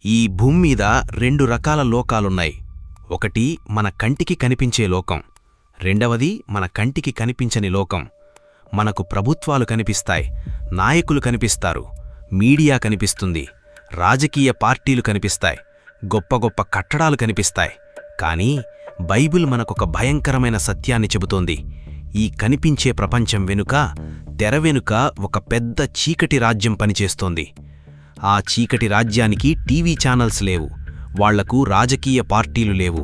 ఈ భూమ్మీద రెండు రకాల లోకాలున్నాయి. ఒకటి మన కంటికి కనిపించే లోకం, రెండవది మన కంటికి కనిపించని లోకం. మనకు ప్రభుత్వాలు కనిపిస్తాయి, నాయకులు కనిపిస్తారు, మీడియా కనిపిస్తుంది, రాజకీయ పార్టీలు కనిపిస్తాయి, గొప్ప గొప్ప కట్టడాలు కనిపిస్తాయి. కానీ బైబిల్ మనకొక భయంకరమైన సత్యాన్ని చెబుతోంది. ఈ కనిపించే ప్రపంచం వెనుక, తెర వెనుక ఒక పెద్ద చీకటి రాజ్యం పనిచేస్తోంది. ఆ చీకటి రాజ్యానికి టీవీ ఛానల్స్ లేవు, వాళ్లకు రాజకీయ పార్టీలు లేవు,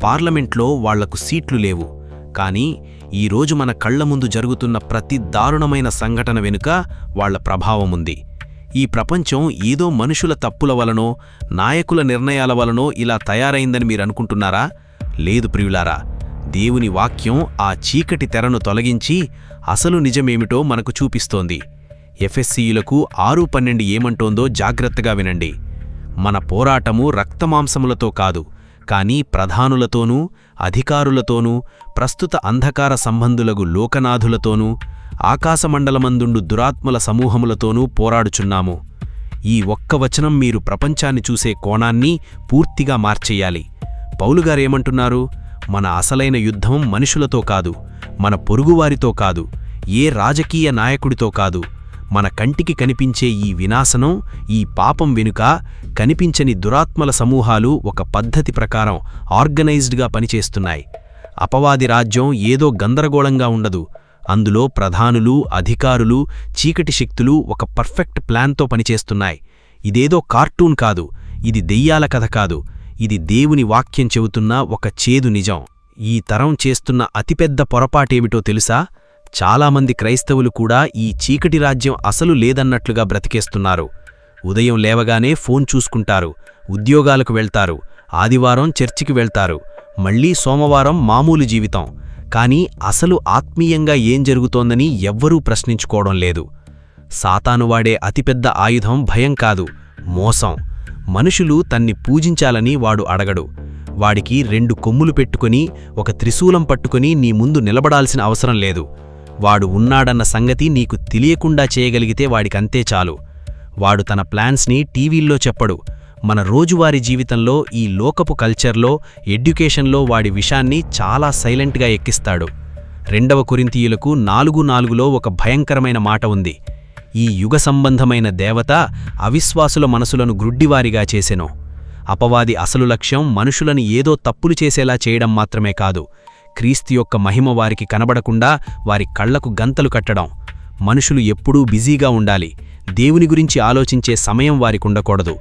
పార్లమెంట్లో వాళ్లకు సీట్లు లేవు. కానీ ఈరోజు మన కళ్ల ముందు జరుగుతున్న ప్రతి దారుణమైన సంఘటన వెనుక వాళ్ల ప్రభావముంది. ఈ ప్రపంచం ఏదో మనుషుల తప్పుల వలనో, నాయకుల నిర్ణయాల వలనో ఇలా తయారైందని మీరనుకుంటున్నారా? లేదు ప్రియులారా, దేవుని వాక్యం ఆ చీకటి తెరను తొలగించి అసలు నిజమేమిటో మనకు చూపిస్తోంది. ఎఫెస్సీయులకు 6:12 ఏమంటోందో జాగ్రత్తగా వినండి. మన పోరాటము రక్తమాంసములతో కాదు, కానీ ప్రధానులతోనూ, అధికారులతోనూ, ప్రస్తుత అంధకార సంబంధులగు లోకనాథులతోనూ, ఆకాశమండలమందుండు దురాత్మల సమూహములతోనూ పోరాడుచున్నాము. ఈ ఒక్క వచనం మీరు ప్రపంచాన్ని చూసే కోణాన్ని పూర్తిగా మార్చెయ్యాలి. పౌలుగారేమంటున్నారు? మన అసలైన యుద్ధం మనుషులతో కాదు, మన పొరుగువారితో కాదు, ఏ రాజకీయ నాయకుడితో కాదు. మన కంటికి కనిపించే ఈ వినాశనం, ఈ పాపం వెనుక కనిపించని దురాత్మల సమూహాలు ఒక పద్ధతి ప్రకారం ఆర్గనైజ్డ్గా పనిచేస్తున్నాయి. అపవాది రాజ్యం ఏదో గందరగోళంగా ఉండదు. అందులో ప్రధానులు, అధికారులు, చీకటి శక్తులు ఒక పర్ఫెక్ట్ ప్లాన్తో పనిచేస్తున్నాయి. ఇదేదో కార్టూన్ కాదు, ఇది దెయ్యాల కథ కాదు, ఇది దేవుని వాక్యం చెబుతున్న ఒక చేదు నిజం. ఈ తరం చేస్తున్న అతిపెద్ద పొరపాటేమిటో తెలుసా? చాలామంది క్రైస్తవులు కూడా ఈ చీకటి రాజ్యం అసలు లేదన్నట్లుగా బ్రతికేస్తున్నారు. ఉదయం లేవగానే ఫోన్ చూసుకుంటారు, ఉద్యోగాలకు వెళ్తారు, ఆదివారం చర్చికి వెళ్తారు, మళ్లీ సోమవారం మామూలు జీవితం. కానీ అసలు ఆత్మీయంగా ఏం జరుగుతోందని ఎవ్వరూ ప్రశ్నించుకోవడం లేదు. సాతాను వాడే అతిపెద్ద ఆయుధం భయం కాదు, మోసం. మనుషులు తన్ని పూజించాలని వాడు అడగడు. వాడికి 2 కొమ్ములు పెట్టుకుని, ఒక త్రిశూలం పట్టుకుని నీ ముందు నిలబడాల్సిన అవసరం లేదు. వాడు ఉన్నాడన్న సంగతి నీకు తెలియకుండా చేయగలిగితే వాడికంతే చాలు. వాడు తన ప్లాన్స్ని టీవీల్లో చెప్పడు. మన రోజువారీ జీవితంలో, ఈ లోకపు కల్చర్లో, ఎడ్యుకేషన్లో వాడి విషాన్ని చాలా సైలెంట్గా ఎక్కిస్తాడు. 2 కొరింథీయులకు 4:4లో ఒక భయంకరమైన మాట ఉంది. ఈ యుగ సంబంధమైన దేవత అవిశ్వాసుల మనసులను గ్రుడ్డివారిగా చేసెను. అపవాది అసలు లక్ష్యం మనుషులను ఏదో తప్పులు చేసేలా చేయడం మాత్రమే కాదు, క్రీస్తు యొక్క మహిమ వారికి కనబడకుండా వారి కళ్లకు గంతలు కట్టడం. మనుషులు ఎప్పుడూ బిజీగా ఉండాలి, దేవుని గురించి ఆలోచించే సమయం వారికుండకూడదు.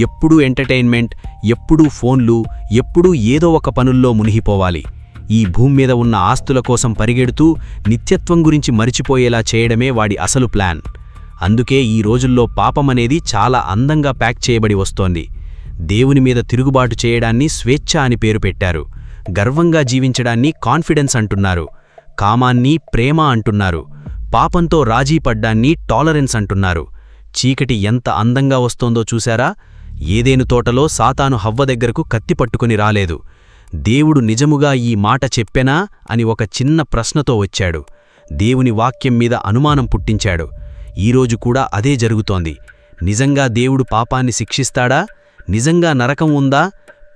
ఎప్పుడూ ఎంటర్టైన్మెంట్, ఎప్పుడూ ఫోన్లు, ఎప్పుడూ ఏదో ఒక పనుల్లో మునిగిపోవాలి. ఈ భూమ్మీద ఉన్న ఆస్తుల కోసం పరిగెడుతూ నిత్యత్వం గురించి మరిచిపోయేలా చేయడమే వాడి అసలు ప్లాన్. అందుకే ఈ రోజుల్లో పాపమనేది చాలా అందంగా ప్యాక్ చేయబడి వస్తోంది. దేవుని మీద తిరుగుబాటు చేయడాన్ని స్వేచ్ఛ అని పేరు పెట్టారు. గర్వంగా జీవించడాన్ని కాన్ఫిడెన్స్ అంటున్నారు. కామాన్ని ప్రేమ అంటున్నారు. పాపంతో రాజీ పడ్డాన్ని టాలరెన్స్ అంటున్నారు. చీకటి ఎంత అందంగా వస్తోందో చూశారా? ఏదేను తోటలో సాతాను హవ్వ దగ్గరకు కత్తి పట్టుకుని రాలేదు. దేవుడు నిజముగా ఈ మాట చెప్పెనా అని ఒక చిన్న ప్రశ్నతో వచ్చాడు. దేవుని వాక్యం మీద అనుమానం పుట్టించాడు. ఈరోజు కూడా అదే జరుగుతోంది. నిజంగా దేవుడు పాపాన్ని శిక్షిస్తాడా? నిజంగా నరకం ఉందా?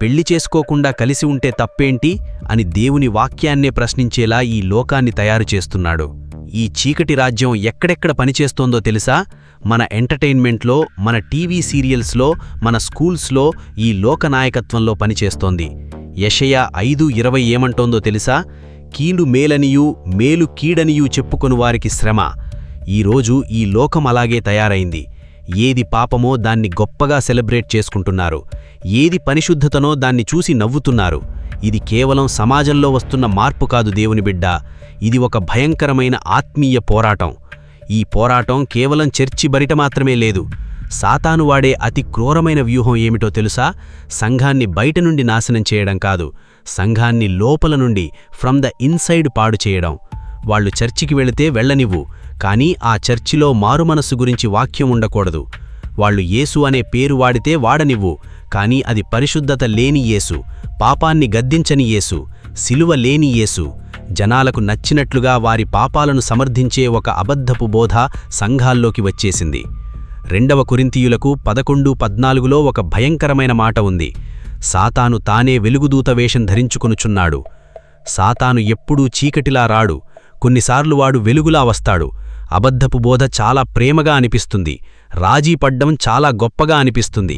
పెళ్లి చేసుకోకుండా కలిసి ఉంటే తప్పేంటి అని దేవుని వాక్యాన్నే ప్రశ్నించేలా ఈ లోకాన్ని తయారు చేస్తున్నాడు. ఈ చీకటి రాజ్యం ఎక్కడెక్కడ పనిచేస్తోందో తెలుసా? మన ఎంటర్టైన్మెంట్లో, మన టీవీ సీరియల్స్లో, మన స్కూల్స్లో ఈ లోకనాయకత్వంలో పనిచేస్తోంది. యెషయా 5:20 ఏమంటోందో తెలుసా? కీడు మేలనియూ, మేలు కీడనియూ చెప్పుకొను వారికి శ్రమ. ఈరోజు ఈ లోకం అలాగే తయారైంది. ఏది పాపమో దాన్ని గొప్పగా సెలబ్రేట్ చేసుకుంటున్నారు, ఏది పరిశుద్ధతనో దాన్ని చూసి నవ్వుతున్నారు. ఇది కేవలం సమాజంలో వస్తున్న మార్పు కాదు దేవుని బిడ్డ, ఇది ఒక భయంకరమైన ఆత్మీయ పోరాటం. ఈ పోరాటం కేవలం చర్చి బయట మాత్రమే లేదు. సాతాను వాడే అతి క్రూరమైన వ్యూహం ఏమిటో తెలుసా? సంఘాన్ని బయట నుండి నాశనం చేయడం కాదు, సంఘాన్ని లోపల నుండి, ఫ్రమ్ ద ఇన్సైడ్ పాడు చేయడం. వాళ్లు చర్చికి వెళితే వెళ్లనివ్వు, కానీ ఆ చర్చిలో మారుమనస్సు గురించి వాక్యం ఉండకూడదు. వాళ్లు యేసు అనే పేరు వాడితే వాడనివ్వు, కానీ అది పరిశుద్ధత లేని యేసు, పాపాన్ని గద్దించని యేసు, సిలువ లేని యేసు. జనాలకు నచ్చినట్లుగా వారి పాపాలను సమర్థించే ఒక అబద్ధపు బోధ సంఘాల్లోకి వచ్చేసింది. 2 కొరింథీయులకు 11:14లో ఒక భయంకరమైన మాట ఉంది. సాతాను తానే వెలుగుదూత వేషం ధరించుకొనుచున్నాడు. సాతాను ఎప్పుడూ చీకటిలా రాడు. కొన్నిసార్లు వాడు వెలుగులా వస్తాడు. అబద్ధపు బోధ చాలా ప్రేమగా అనిపిస్తుంది. రాజీపడ్డం చాలా గొప్పగా అనిపిస్తుంది.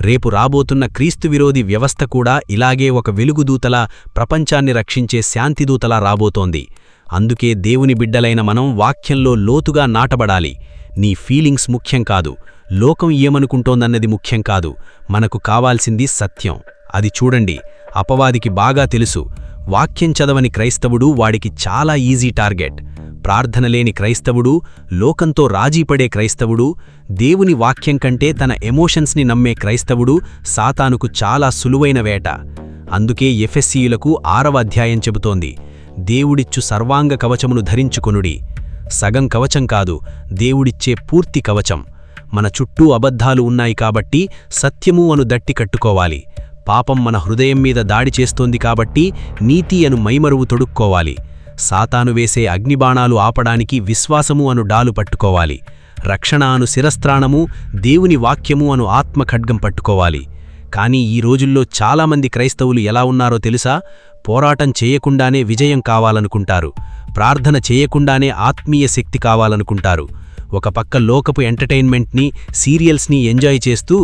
రేపు రాబోతున్న క్రీస్తు విరోధి వ్యవస్థ కూడా ఇలాగే ఒక వెలుగుదూతలా, ప్రపంచాన్ని రక్షించే శాంతిదూతలా రాబోతోంది. అందుకే దేవుని బిడ్డలైన మనం వాక్యంలో లోతుగా నాటబడాలి. నీ ఫీలింగ్స్ ముఖ్యం కాదు, లోకం ఏమనుకుంటోందన్నది ముఖ్యం కాదు. మనకు కావాల్సింది సత్యం. అది చూడండి, అపవాదికి బాగా తెలుసు. వాక్యం చదవని క్రైస్తవుడు వాడికి చాలా ఈజీ టార్గెట్. ప్రార్థన లేని క్రైస్తవుడు, లోకంతో రాజీపడే క్రైస్తవుడు, దేవుని వాక్యం కంటే తన ఎమోషన్స్ని నమ్మే క్రైస్తవుడు సాతానుకు చాలా సులువైన వేట. అందుకే ఎఫెసీయులకు 6వ అధ్యాయం చెబుతోంది, దేవుడిచ్చు సర్వాంగ కవచమును ధరించుకొనుడి. సగం కవచం కాదు, దేవుడిచ్చే పూర్తి కవచం. మన చుట్టూ అబద్ధాలు ఉన్నాయి కాబట్టి సత్యము అను దట్టి కట్టుకోవాలి. పాపం మన హృదయం మీద దాడి చేస్తోంది కాబట్టి నీతి అను మైమరువు తొడుక్కోవాలి. సాతాను వేసే అగ్నిబాణాలు ఆపడానికి విశ్వాసము అను డాలు పట్టుకోవాలి. రక్షణ అను శిరస్త్రాణము, దేవుని వాక్యము అను ఆత్మఖడ్గం పట్టుకోవాలి. కానీ ఈ రోజుల్లో చాలామంది క్రైస్తవులు ఎలా ఉన్నారో తెలుసా? పోరాటం చేయకుండానే విజయం కావాలనుకుంటారు. ప్రార్థన చేయకుండానే ఆత్మీయ శక్తి కావాలనుకుంటారు. ఒక పక్క లోకపు ఎంటర్టైన్మెంట్ని, సీరియల్స్ని ఎంజాయ్ చేస్తూ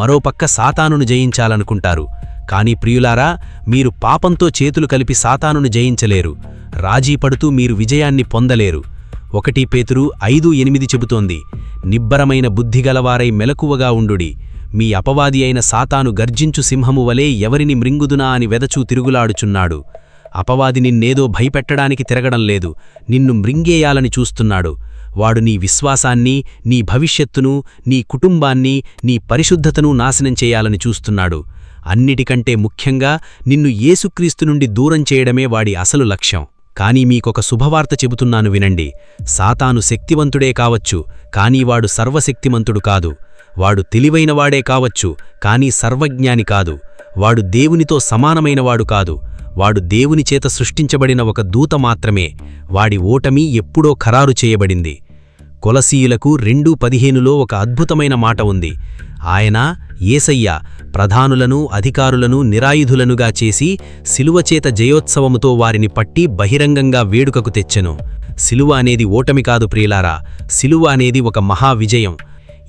మరోపక్క సాతానును జయించాలనుకుంటారు. కానీ ప్రియులారా, మీరు పాపంతో చేతులు కలిపి సాతానును జయించలేరు. రాజీపడుతూ మీరు విజయాన్ని పొందలేరు. 1 పేతురు 5:8 చెబుతోంది, నిబ్బరమైన బుద్ధిగలవారై మెలకువగా ఉండుడి. మీ అపవాది అయిన సాతాను గర్జించు సింహము వలె ఎవరిని మృంగుదునా అని వెదచూ తిరుగులాడుచున్నాడు. అపవాది నిన్నేదో భయపెట్టడానికి తిరగడం లేదు, నిన్ను మృంగేయాలని చూస్తున్నాడు. వాడు నీ విశ్వాసాన్ని, నీ భవిష్యత్తును, నీ కుటుంబాన్ని, నీ పరిశుద్ధతను నాశనం చేయాలని చూస్తున్నాడు. అన్నిటికంటే ముఖ్యంగా నిన్ను యేసుక్రీస్తు నుండి దూరం చేయడమే వాడి అసలు లక్ష్యం. కానీ మీకొక శుభవార్త చెబుతున్నాను వినండి. సాతాను శక్తివంతుడే కావచ్చు, కానీ వాడు సర్వశక్తిమంతుడు కాదు. వాడు తెలివైనవాడే కావచ్చు, కానీ సర్వజ్ఞాని కాదు. వాడు దేవునితో సమానమైనవాడు కాదు. వాడు దేవుని చేత సృష్టించబడిన ఒక దూత మాత్రమే. వాడి ఓటమి ఎప్పుడో ఖరారు చేయబడింది. కొలసీయులకు 2:15లో ఒక అద్భుతమైన మాట ఉంది. ఆయన, యేసయ్య, ప్రధానులను, అధికారులను నిరాయుధులనుగా చేసి శిలువచేత జయోత్సవముతో వారిని పట్టి బహిరంగంగా వేడుకకు తెచ్చెను. శిలువ అనేది ఓటమి కాదు ప్రియులారా, శిలువ అనేది ఒక మహావిజయం.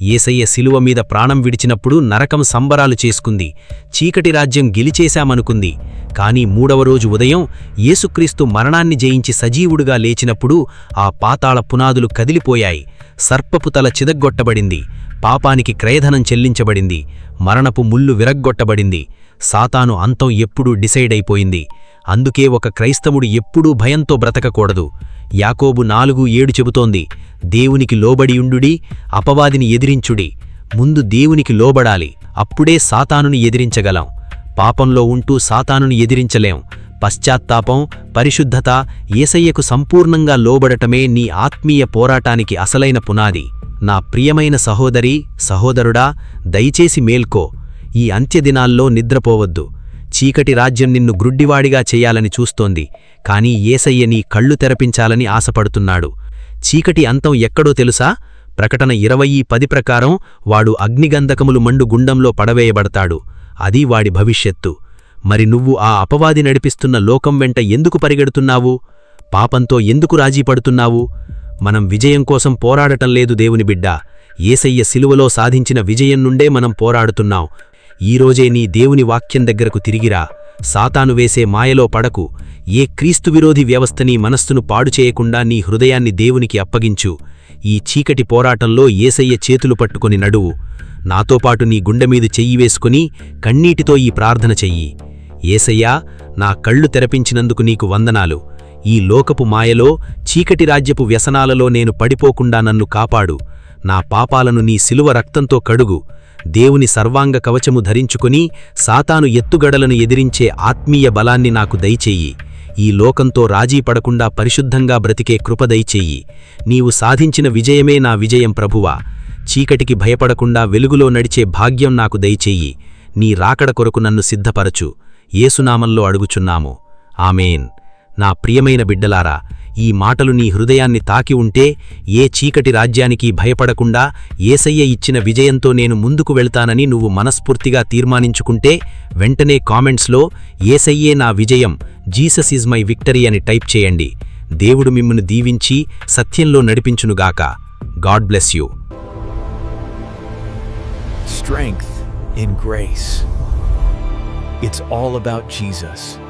యేసయ్య శిలువ మీద ప్రాణం విడిచినప్పుడు నరకం సంబరాలు చేసుకుంది, చీకటి రాజ్యం గెలిచేశామనుకుంది. కానీ 3వ రోజు ఉదయం యేసుక్రీస్తు మరణాన్ని జయించి సజీవుడుగా లేచినప్పుడు ఆ పాతాళ పునాదులు కదిలిపోయాయి. సర్పపు తల చిదగ్గొట్టబడింది, పాపానికి క్రయధనం చెల్లించబడింది, మరణపు ముల్లు విరగ్గొట్టబడింది. సాతాను అంతం ఎప్పుడూ డిసైడ్ అయిపోయింది. అందుకే ఒక క్రైస్తవుడు ఎప్పుడూ భయంతో బ్రతకకూడదు. యాకోబు 4:7 చెబుతోంది, దేవునికి లోబడియుండుడి, అపవాదిని ఎదిరించుడి. ముందు దేవునికి లోబడాలి, అప్పుడే సాతానుని ఎదిరించగలం. పాపంలో ఉంటూ సాతానుని ఎదిరించలేం. పశ్చాత్తాపం, పరిశుద్ధత, యేసయ్యకు సంపూర్ణంగా లోబడటమే నీ ఆత్మీయ పోరాటానికి అసలైన పునాది. నా ప్రియమైన సహోదరీ, సహోదరుడా, దయచేసి మేల్కో. ఈ అంత్యదినాల్లో నిద్రపోవద్దు. చీకటి రాజ్యం నిన్ను గ్రుడ్డివాడిగా చెయ్యాలని చూస్తోంది, కానీ యేసయ్య నీ కళ్ళు తెరపించాలని ఆశపడుతున్నాడు. చీకటి అంతం ఎక్కడో తెలుసా? ప్రకటన 20:10 ప్రకారం వాడు అగ్నిగంధకములు మండు గుండంలో పడవేయబడతాడు. అది వాడి భవిష్యత్తు. మరి నువ్వు ఆ అపవాది నడిపిస్తున్న లోకం వెంట ఎందుకు పరిగెడుతున్నావు? పాపంతో ఎందుకు రాజీపడుతున్నావు? మనం విజయం కోసం పోరాడటం లేదు దేవుని బిడ్డ. యేసయ్య శిలువలో సాధించిన విజయం నుండే మనం పోరాడుతున్నాం. ఈరోజే నీ దేవుని వాక్యం దగ్గరకు తిరిగిరా. సాతాను వేసే మాయలో పడకు. ఏ క్రీస్తు విరోధి వ్యవస్థ నీ మనస్సును పాడు చేయకుండా నీ హృదయాన్ని దేవునికి అప్పగించు. ఈ చీకటి పోరాటంలో యేసయ్య చేతులు పట్టుకొని నడువు. నాతోపాటు నీ గుండెమీద చెయ్యి వేసుకుని కన్నీటితో ఈ ప్రార్థన చెయ్యి. యేసయ్యా, నా కళ్ళు తెరపించినందుకు నీకు వందనాలు. ఈ లోకపు మాయలో, చీకటి రాజ్యపు వ్యసనాలలో నేను పడిపోకుండా నన్ను కాపాడు. నా పాపాలను నీ శిలువ రక్తంతో కడుగు. దేవుని సర్వాంగ కవచము ధరించుకుని సాతాను ఎత్తుగడలను ఎదిరించే ఆత్మీయ బలాన్ని నాకు దయచెయ్యి. ఈ లోకంతో రాజీపడకుండా పరిశుద్ధంగా బ్రతికే కృప దయచెయ్యి. నీవు సాధించిన విజయమే నా విజయం ప్రభువా. చీకటికి భయపడకుండా వెలుగులో నడిచే భాగ్యం నాకు దయచెయ్యి. నీ రాకడ కొరకు నన్ను సిద్ధపరచు. యేసునామంలో అడుగుచున్నాము, ఆమేన్. నా ప్రియమైన బిడ్డలారా, ఈ మాటలు నీ హృదయాన్ని తాకి ఉంటే, ఏ చీకటి రాజ్యానికి భయపడకుండా యేసయ్య ఇచ్చిన విజయంతో నేను ముందుకు వెళ్తానని నువ్వు మనస్ఫూర్తిగా తీర్మానించుకుంటే, వెంటనే కామెంట్స్లో యేసయ్యే నా విజయం, జీసస్ ఈజ్ మై విక్టరీ అని టైప్ చేయండి. దేవుడు మిమ్మును దీవించి సత్యంలో నడిపించునుగాక. God bless you. Strength in grace. It's all about Jesus.